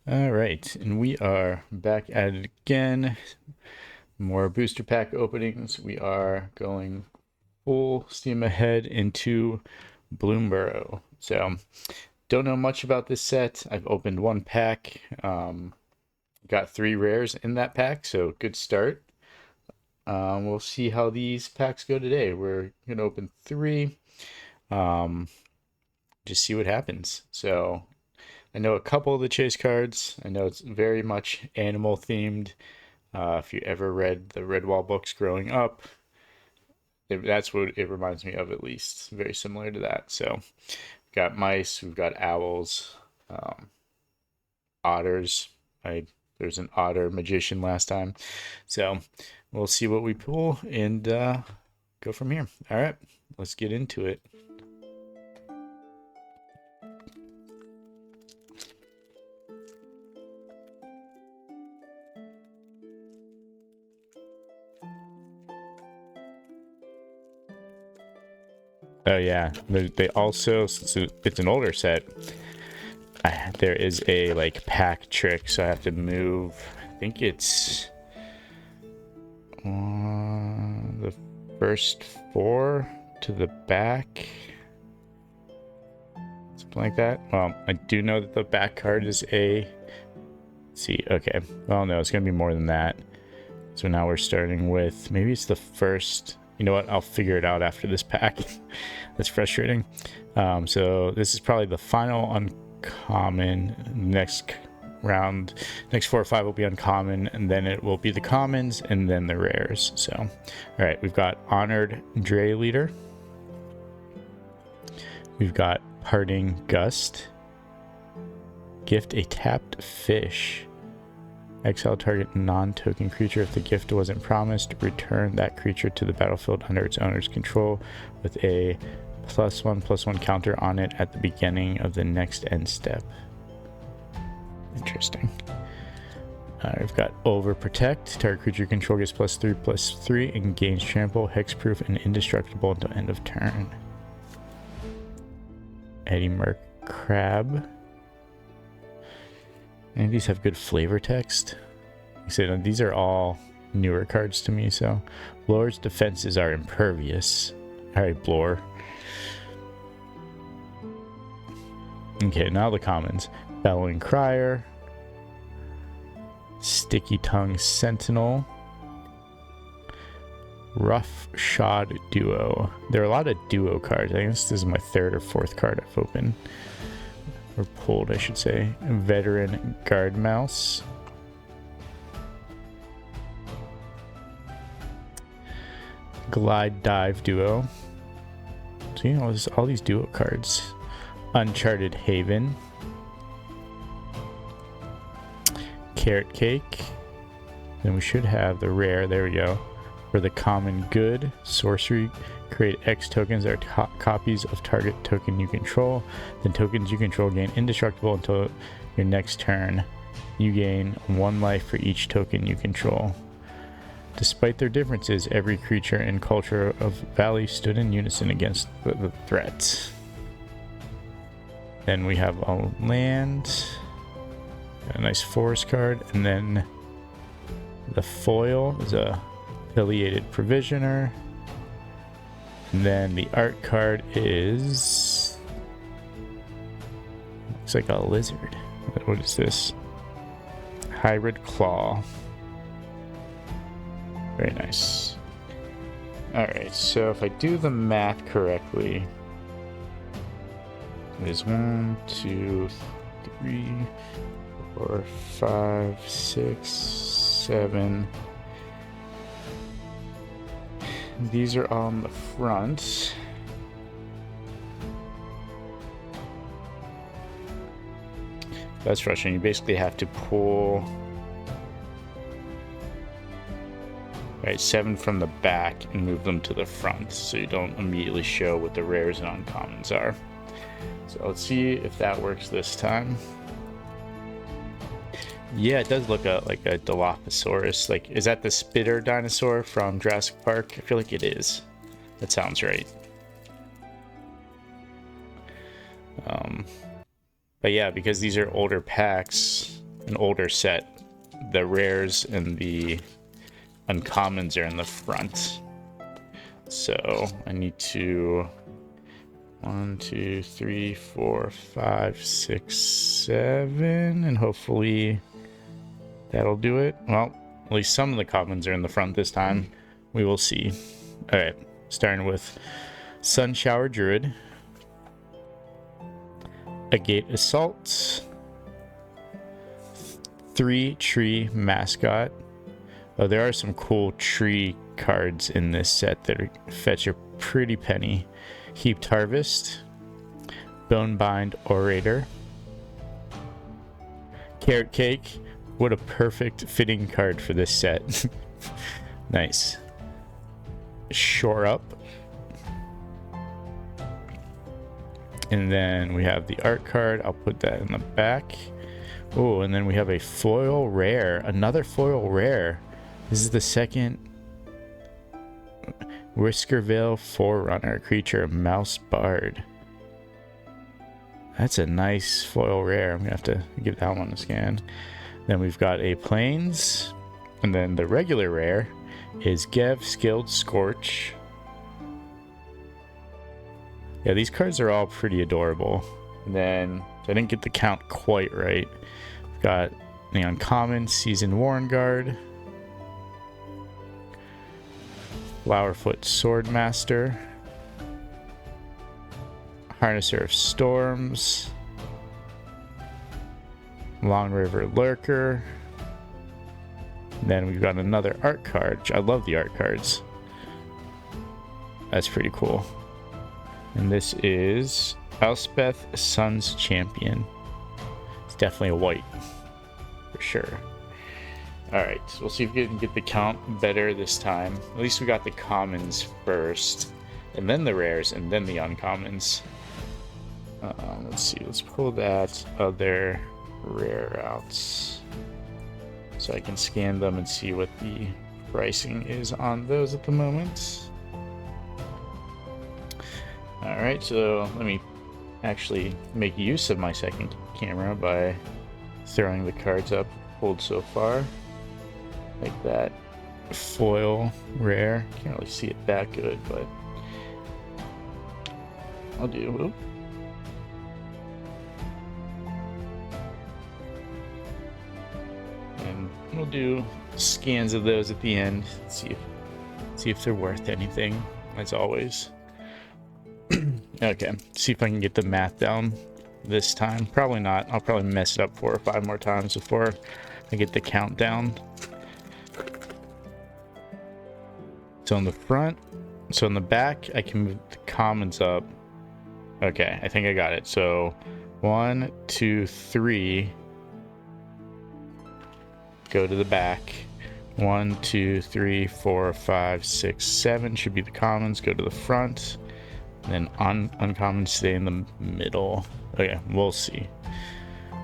All right, and we are back at it again. More booster pack openings. We are going full steam ahead into Bloomburrow. So, don't know much about this set. I've opened one pack. Got 3 rares in that pack, so good start. We'll see how these packs go today. We're gonna open 3. Um, just see what happens. So, I know a couple of the chase cards. I know it's very much animal themed. If you ever read the Redwall books growing up, that's what it reminds me of, at least. Very similar to that. So, we've got mice, we've got owls, um, otters. There's an otter magician last time. So, we'll see what we pull and go from here. All right, let's get into it. Oh yeah, they also, since it's an older set, there is a like pack trick, so I have to move. I think it's the first 4 to the back, something like that. Well, I do know that the back card is a. Let's see, okay. Well, no, it's gonna be more than that. So now we're starting with, maybe it's the first. You know what? I'll figure it out after this pack. That's frustrating. So this is probably the final uncommon. Next round, next 4 or 5 will be uncommon, and then it will be the commons, and then the rares. So, all right, we've got Honored Dray Leader. We've got Parting Gust. Gift a tapped fish. Exile target non-token creature. If the gift wasn't promised, return that creature to the battlefield under its owner's control with a +1/+1 counter on it at the beginning of the next end step. Interesting. We've got Overprotect. Target creature control gets +3/+3 and gains trample, hexproof, and indestructible until end of turn. Eddie Merc Crab. And these have good flavor text. Like I said, these are all newer cards to me, so. Blower's defenses are impervious. Alright, Blower. Okay, now the commons. Bellowing Crier. Sticky Tongue Sentinel. Rough Shod Duo. There are a lot of duo cards. I guess this is my 3rd or 4th card I've opened. Or pulled, I should say. Veteran Guard Mouse. Glide Dive Duo. So, you know, all these duo cards. Uncharted Haven. Carrot Cake. Then we should have the rare, there we go. For the common good, sorcery. Create X tokens that are copies of target token you control. Then tokens you control gain indestructible until your next turn. You gain 1 life for each token you control. Despite their differences, every creature and culture of Valley stood in unison against the threat. Then we have a land, a nice forest card, and then the foil is a affiliated provisioner. And then the art card is, looks like a lizard. What is this? Hybrid Claw. Very nice. Alright, so if I do the math correctly, it is 1, 2, 3, 4, 5, 6, 7. These are on the front. That's frustrating. You basically have to pull 7 from the back and move them to the front, so you don't immediately show what the rares and uncommons are. So let's see if that works this time. Yeah, it does look like a Dilophosaurus. Like, is that the spitter dinosaur from Jurassic Park? I feel like it is. That sounds right. But yeah, because these are older packs, an older set, the rares and the uncommons are in the front. So I need to 1, 2, 3, 4, 5, 6, 7, and hopefully that'll do it. Well, at least some of the commons are in the front this time. We will see. All right, starting with Sun Shower Druid, Agate Assault, 3 Tree Mascot. Oh, there are some cool tree cards in this set that fetch a pretty penny. Heaped Harvest, Bonebind Orator, Carrot Cake. What a perfect fitting card for this set. Nice. Shore Up. And then we have the art card. I'll put that in the back. Oh, and then we have a foil rare. Another foil rare. This is the second. Whiskervale Forerunner. Creature, Mouse Bard. That's a nice foil rare. I'm going to have to give that one a scan. Then we've got a Plains. And then the regular rare is Gev Skilled Scorch. Yeah, these cards are all pretty adorable. And then I didn't get the count quite right. We've got the uncommon Seasoned Warren Guard, Flowerfoot Swordmaster, Harnesser of Storms, Long River Lurker. Then we've got another art card. I love the art cards. That's pretty cool. And this is Elspeth Sun's Champion. It's definitely a white, for sure. Alright, so we'll see if we can get the count better this time. At least we got the commons first, and then the rares, and then the uncommons. Let's see, let's pull that other rare out so I can scan them and see what the pricing is on those at the moment. Alright, so let me actually make use of my second camera by throwing the cards up pulled so far. Like that foil rare. Can't really see it that good, but I'll do. Oop. And we'll do scans of those at the end. See if they're worth anything, as always. Okay, see if I can get the math down this time. Probably not. I'll probably mess it up 4 or 5 more times before I get the count down. So on the front, so on the back, I can move the commons up. Okay, I think I got it. So 1, 2, 3. Go to the back. 1, 2, 3, 4, 5, 6, 7 should be the commons. Go to the front. And then uncommon stay in the middle. Okay, we'll see.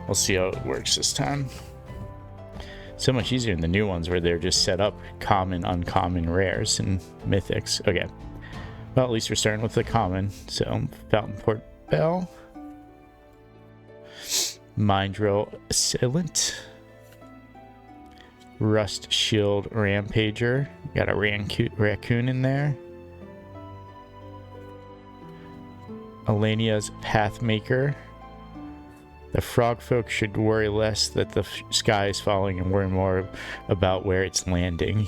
We'll see how it works this time. So much easier in the new ones where they're just set up common, uncommon, rares, and mythics. Okay. Well, at least we're starting with the common. So, Fountainport Bell. Mindrill Assailant. Rust Shield Rampager. Got a raccoon in there. Alania's Pathmaker. The frog folk should worry less that the sky is falling and worry more about where it's landing.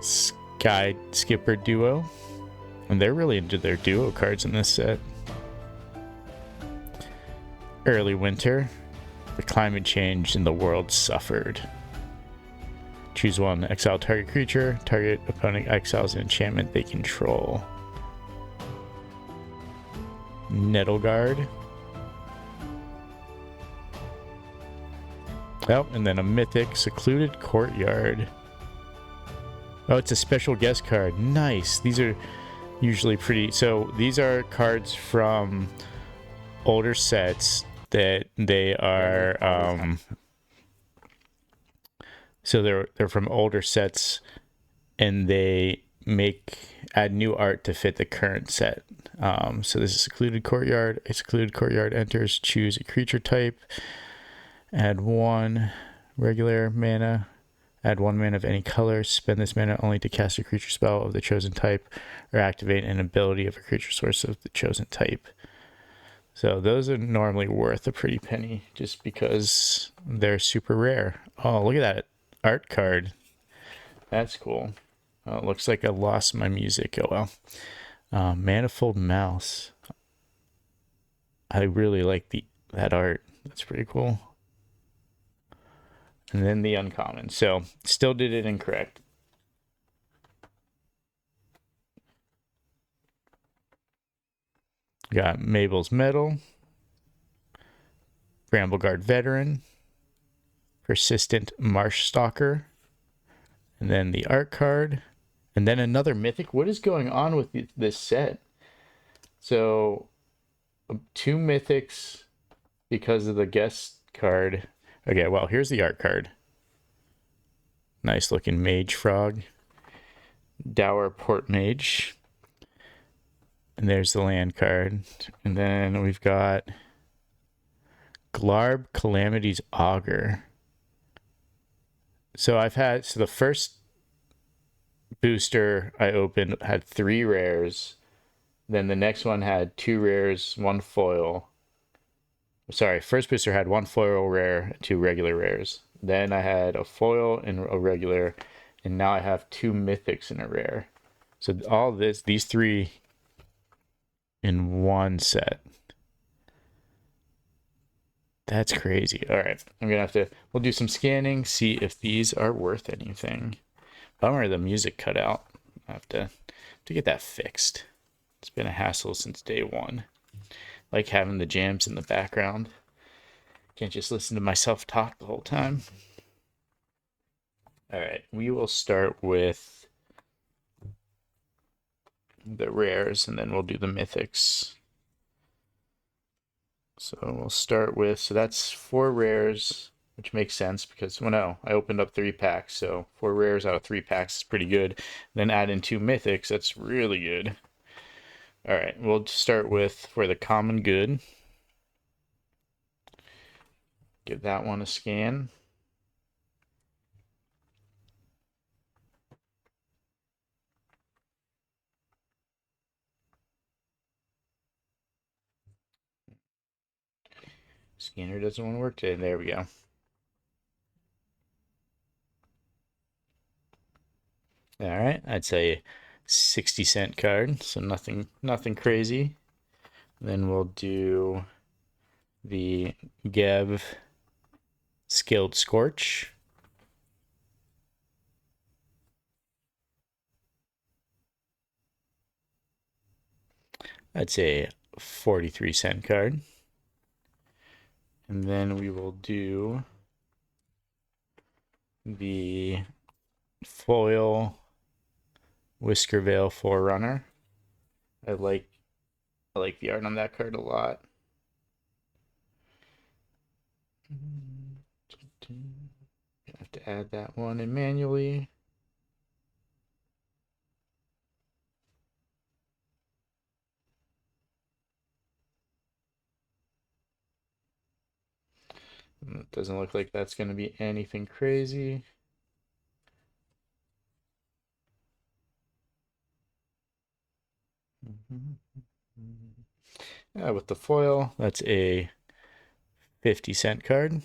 Sky Skipper Duo. And they're really into their duo cards in this set. Early Winter. The climate changed and the world suffered. Choose one. Exile target creature. Target opponent exiles an enchantment they control. Nettleguard. Oh, and then a mythic, Secluded Courtyard. Oh, it's a special guest card. Nice. These are usually pretty. So these are cards from older sets that they are. So they're from older sets, and they add new art to fit the current set. So this is secluded courtyard. A secluded courtyard enters. Choose a creature type. Add 1 regular mana. Add 1 mana of any color. Spend this mana only to cast a creature spell of the chosen type, or activate an ability of a creature source of the chosen type. So those are normally worth a pretty penny, just because they're super rare. Oh, look at that art card. That's cool. Oh, it looks like I lost my music. Oh well. Manifold Mouse. I really like that art. That's pretty cool. And then the uncommon. So still did it incorrect. Got Mabel's Medal, Brambleguard Veteran, Persistent Marsh Stalker, and then the art card, and then another mythic. What is going on with this set? So 2 mythics because of the guest card. Okay, well, here's the art card. Nice looking Mage Frog, Dour Port Mage, and there's the land card. And then we've got Glarb Calamity's Augur. So the first booster I opened had 3 rares. Then the next one had 2 rares, 1 foil. Sorry, first booster had 1 foil rare, 2 regular rares. Then I had a foil and a regular, and now I have 2 mythics and a rare. So all these 3 in one set. That's crazy. All right, we'll do some scanning, see if these are worth anything. Bummer the music cut out. I have to get that fixed. It's been a hassle since day one. Like having the jams in the background. Can't just listen to myself talk the whole time. All right, we will start with the rares and then we'll do the mythics. So we'll start with, so that's 4 rares, which makes sense because, well, no, I opened up 3 packs, so 4 rares out of 3 packs is pretty good. Then add in 2 mythics, that's really good. All right, we'll start with, for the common good, give that one a scan. Scanner doesn't want to work today. There we go. All right, I'd say 60-cent card, so nothing crazy. Then we'll do the Gev Skilled Scorch. That's a 43-cent card. And then we will do the foil Whiskervale Forerunner. I like the art on that card a lot. I have to add that one in manually. It doesn't look like that's going to be anything crazy. With the foil, that's a 50-cent card.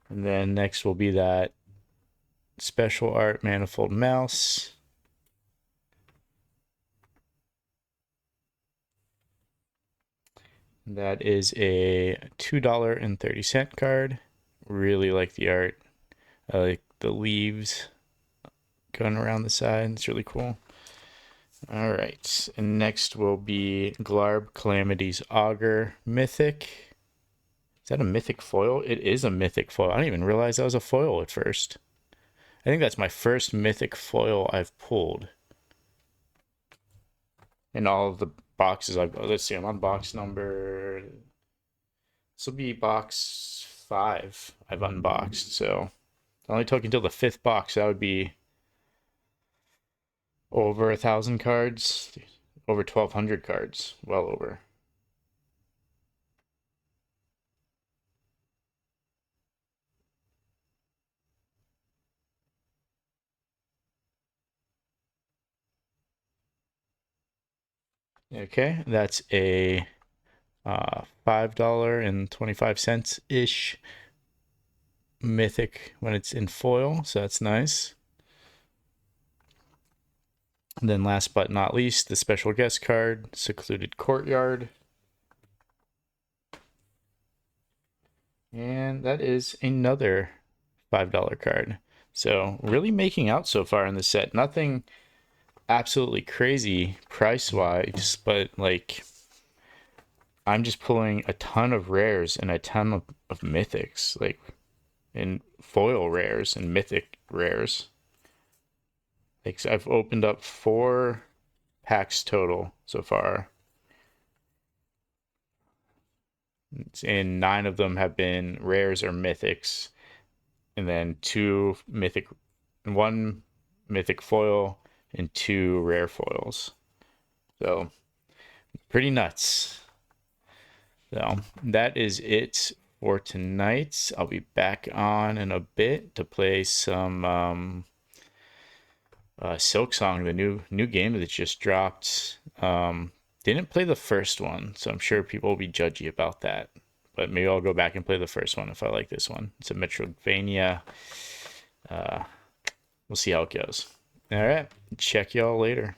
And then next will be that special art Manifold Mouse. That is a $2.30 card. Really like the art. I like the leaves going around the side. It's really cool. All right, and next will be Glarb Calamity's Augur Mythic. Is that a mythic foil? It is a mythic foil. I didn't even realize that was a foil at first. I think that's my first mythic foil I've pulled. In all of the boxes let's see, I'm on box number, this will be box 5 I've unboxed, so it only took until the 5th box. That would be Over 1,000 cards, over 1,200 cards, well over. Okay, that's a $5.25 ish mythic when it's in foil, so that's nice. And then last but not least, the special guest card, Secluded Courtyard. And that is another $5 card. So really making out so far in the set. Nothing absolutely crazy price-wise, but like I'm just pulling a ton of rares and a ton of mythics, like in foil rares and mythic rares. Like so I've opened up 4 packs total so far, and 9 of them have been rares or mythics, and then 1 mythic foil and 2 rare foils. So pretty nuts. So that is it for tonight. I'll be back on in a bit to play some Silk Song, the new game that just dropped. Didn't play the first one, so I'm sure people will be judgy about that. But maybe I'll go back and play the first one if I like this one. It's a Metroidvania. Uh, we'll see how it goes. All right, check y'all later.